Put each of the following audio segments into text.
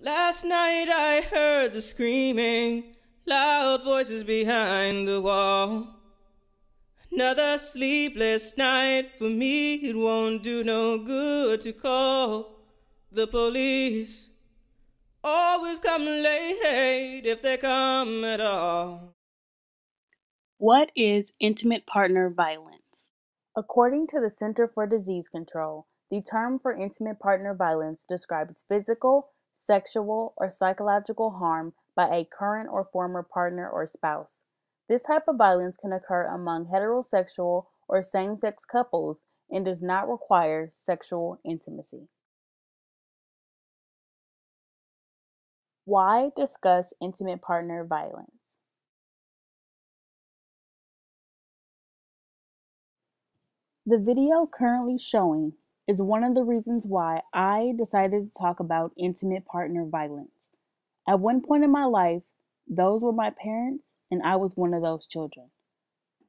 Last night I heard the screaming, loud voices behind the wall. Another sleepless night for me, it won't do no good to call the police. Always come late if they come at all. What is intimate partner violence? According to the Center for Disease Control, the term for intimate partner violence describes physical, sexual, or psychological harm by a current or former partner or spouse. This type of violence can occur among heterosexual or same-sex couples and does not require sexual intimacy. Why discuss intimate partner violence? The video currently showing is one of the reasons why I decided to talk about intimate partner violence. At one point in my life, those were my parents, and I was one of those children.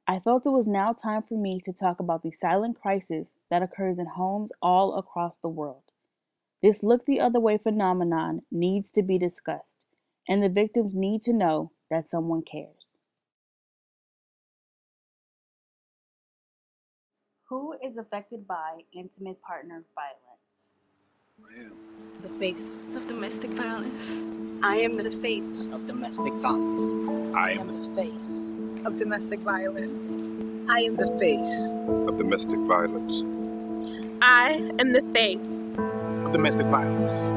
I felt it was now time for me to talk about the silent crisis that occurs in homes all across the world. This look the other way phenomenon needs to be discussed, and the victims need to know that someone cares. Who is affected by intimate partner violence? The face of domestic violence. I am the face of domestic violence. I I am am the face of domestic violence. I am the face of domestic violence. I am the face of domestic violence.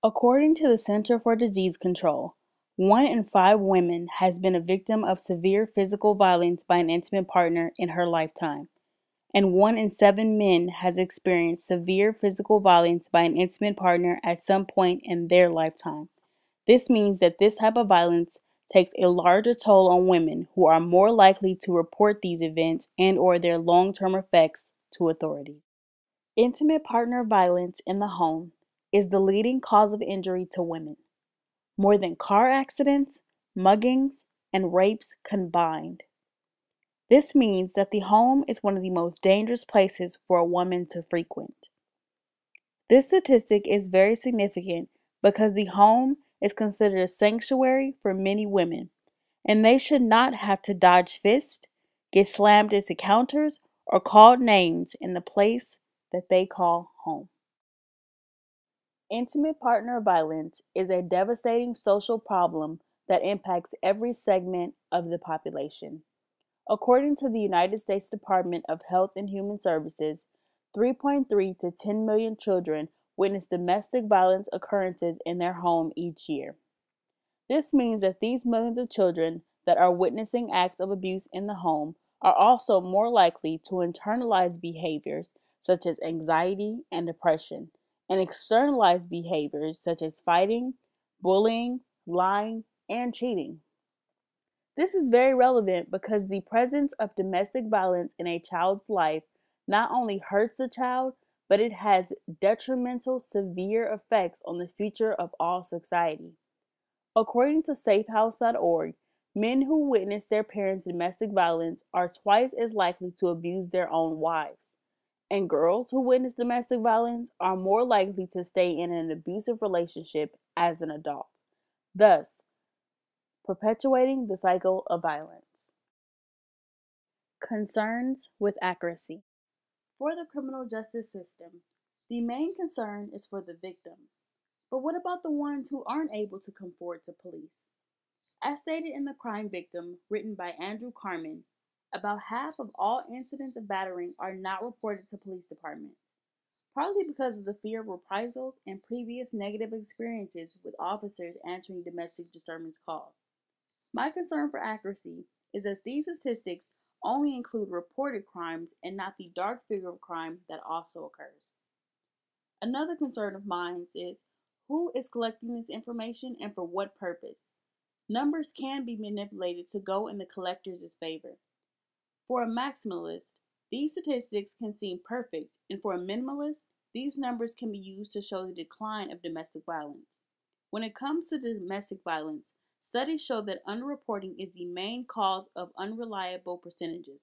According to the Center for Disease Control, 1 in 5 women has been a victim of severe physical violence by an intimate partner in her lifetime, and 1 in 7 men has experienced severe physical violence by an intimate partner at some point in their lifetime. This means that this type of violence takes a larger toll on women, who are more likely to report these events and/or their long-term effects to authorities. Intimate partner violence in the home is the leading cause of injury to women, more than car accidents, muggings, and rapes combined. This means that the home is one of the most dangerous places for a woman to frequent. This statistic is very significant because the home is considered a sanctuary for many women, and they should not have to dodge fists, get slammed into counters, or called names in the place that they call home. Intimate partner violence is a devastating social problem that impacts every segment of the population. According to the United States Department of Health and Human Services, 3.3 to 10 million children witness domestic violence occurrences in their home each year. This means that these millions of children that are witnessing acts of abuse in the home are also more likely to internalize behaviors such as anxiety and depression, and externalize behaviors such as fighting, bullying, lying, and cheating. This is very relevant because the presence of domestic violence in a child's life not only hurts the child, but it has detrimental, severe effects on the future of all society. According to safehouse.org, men who witness their parents' domestic violence are twice as likely to abuse their own wives. And girls who witness domestic violence are more likely to stay in an abusive relationship as an adult, thus perpetuating the cycle of violence. Concerns with accuracy. For the criminal justice system, the main concern is for the victims. But what about the ones who aren't able to come forward to police? As stated in The Crime Victim, written by Andrew Carmen, about half of all incidents of battering are not reported to police departments, partly because of the fear of reprisals and previous negative experiences with officers answering domestic disturbance calls. My concern for accuracy is that these statistics only include reported crimes and not the dark figure of crime that also occurs. Another concern of mine is who is collecting this information and for what purpose. Numbers can be manipulated to go in the collector's favor. For a maximalist, these statistics can seem perfect, and for a minimalist, these numbers can be used to show the decline of domestic violence. When it comes to domestic violence, studies show that underreporting is the main cause of unreliable percentages.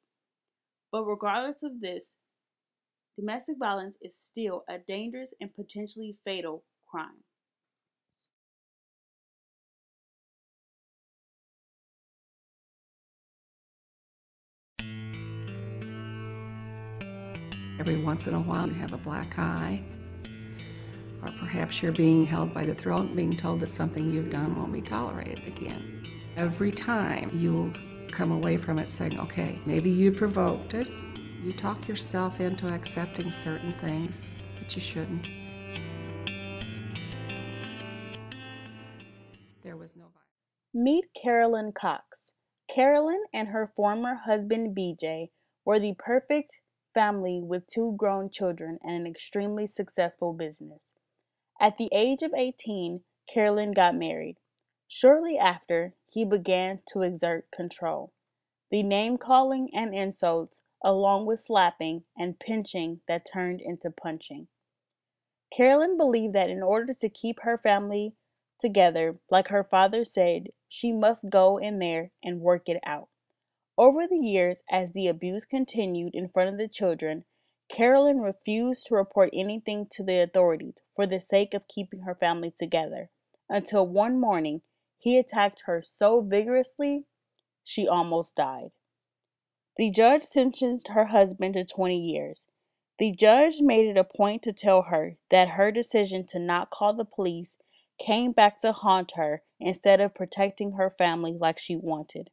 But regardless of this, Domestic violence is still a dangerous and potentially fatal crime. Every once in a while you have a black eye, or perhaps you're being held by the throat, being told that something you've done won't be tolerated again. Every time you come away from it saying, okay, maybe you provoked it, you talk yourself into accepting certain things that you shouldn't. There was no violence. Meet Carolyn Cox. Carolyn and her former husband BJ were the perfect family with 2 grown children and an extremely successful business. At the age of 18, Carolyn got married. Shortly after, he began to exert control. The name-calling and insults, along with slapping and pinching that turned into punching. Carolyn believed that in order to keep her family together, like her father said, she must go in there and work it out. Over the years, as the abuse continued in front of the children, Carolyn refused to report anything to the authorities for the sake of keeping her family together, until one morning he attacked her so vigorously she almost died. The judge sentenced her husband to 20 years. The judge made it a point to tell her that her decision to not call the police came back to haunt her instead of protecting her family like she wanted.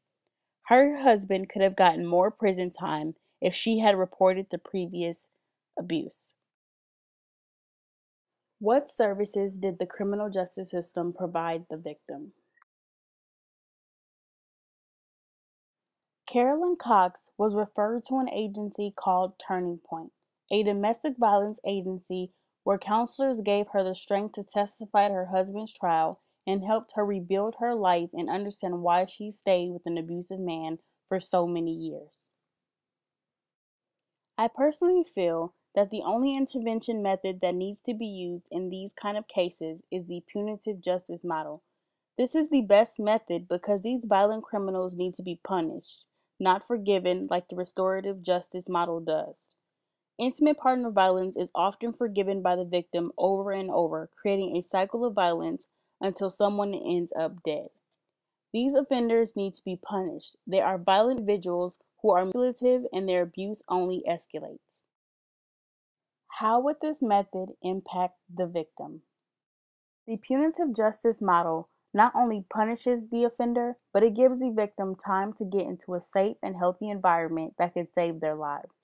Her husband could have gotten more prison time if she had reported the previous abuse. What services did the criminal justice system provide the victim? Carolyn Cox was referred to an agency called Turning Point, a domestic violence agency where counselors gave her the strength to testify at her husband's trial and helped her rebuild her life and understand why she stayed with an abusive man for so many years. I personally feel that the only intervention method that needs to be used in these kind of cases is the punitive justice model. This is the best method because these violent criminals need to be punished, not forgiven like the restorative justice model does. Intimate partner violence is often forgiven by the victim over and over, creating a cycle of violence until someone ends up dead. These offenders need to be punished. They are violent individuals who are manipulative and their abuse only escalates. How would this method impact the victim? The punitive justice model not only punishes the offender, but it gives the victim time to get into a safe and healthy environment that could save their lives.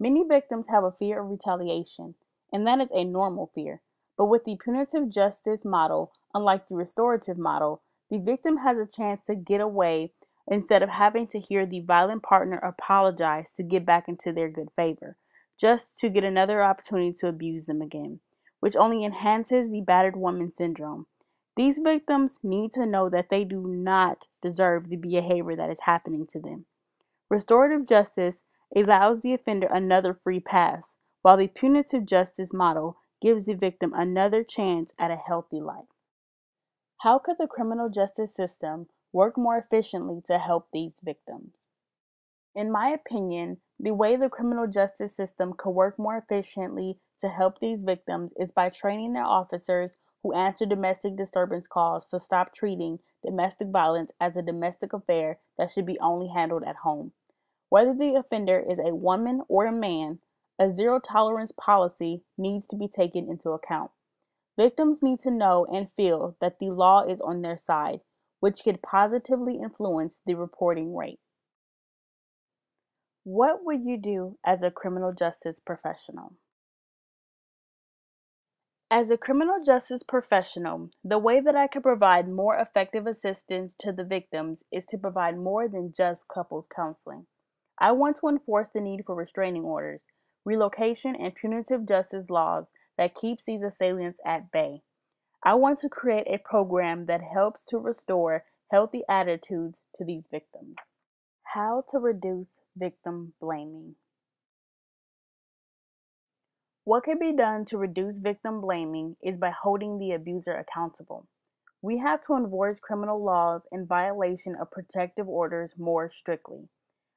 Many victims have a fear of retaliation, and that is a normal fear. But with the punitive justice model, unlike the restorative model, the victim has a chance to get away instead of having to hear the violent partner apologize to get back into their good favor, just to get another opportunity to abuse them again, which only enhances the battered woman syndrome. These victims need to know that they do not deserve the behavior that is happening to them. Restorative justice allows the offender another free pass, while the punitive justice model gives the victim another chance at a healthy life. How could the criminal justice system work more efficiently to help these victims? In my opinion, the way the criminal justice system could work more efficiently to help these victims is by training their officers who answer domestic disturbance calls to stop treating domestic violence as a domestic affair that should be only handled at home. Whether the offender is a woman or a man, a zero tolerance policy needs to be taken into account. Victims need to know and feel that the law is on their side, which could positively influence the reporting rate. What would you do as a criminal justice professional? As a criminal justice professional, the way that I could provide more effective assistance to the victims is to provide more than just couples counseling. I want to enforce the need for restraining orders, relocation, and punitive justice laws that keeps these assailants at bay. I want to create a program that helps to restore healthy attitudes to these victims. How to reduce victim blaming. What can be done to reduce victim blaming is by holding the abuser accountable. We have to enforce criminal laws in violation of protective orders more strictly.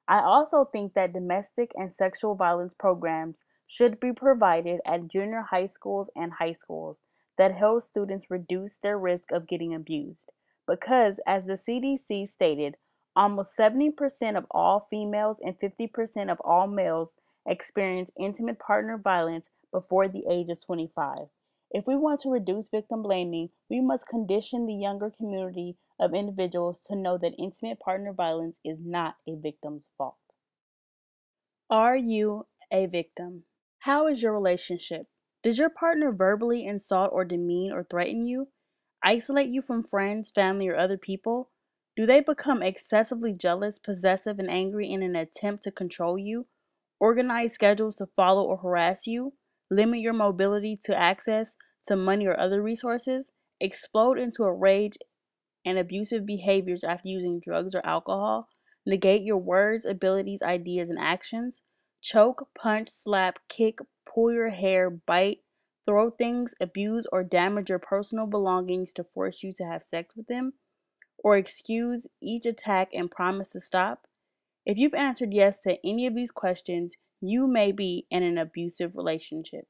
I also think that domestic and sexual violence programs should be provided at junior high schools and high schools that help students reduce their risk of getting abused. Because, as the CDC stated, almost 70% of all females and 50% of all males experience intimate partner violence before the age of 25. If we want to reduce victim blaming, we must condition the younger community of individuals to know that intimate partner violence is not a victim's fault. Are you a victim? How is your relationship? Does your partner verbally insult or demean or threaten you? Isolate you from friends, family, or other people? Do they become excessively jealous, possessive, and angry in an attempt to control you? Organize schedules to follow or harass you? Limit your mobility to access to money or other resources? Explode into a rage and abusive behaviors after using drugs or alcohol? Negate your words, abilities, ideas, and actions? Choke, punch, slap, kick, pull your hair, bite, throw things, abuse, or damage your personal belongings to force you to have sex with them? Or excuse each attack and promise to stop? If you've answered yes to any of these questions, you may be in an abusive relationship.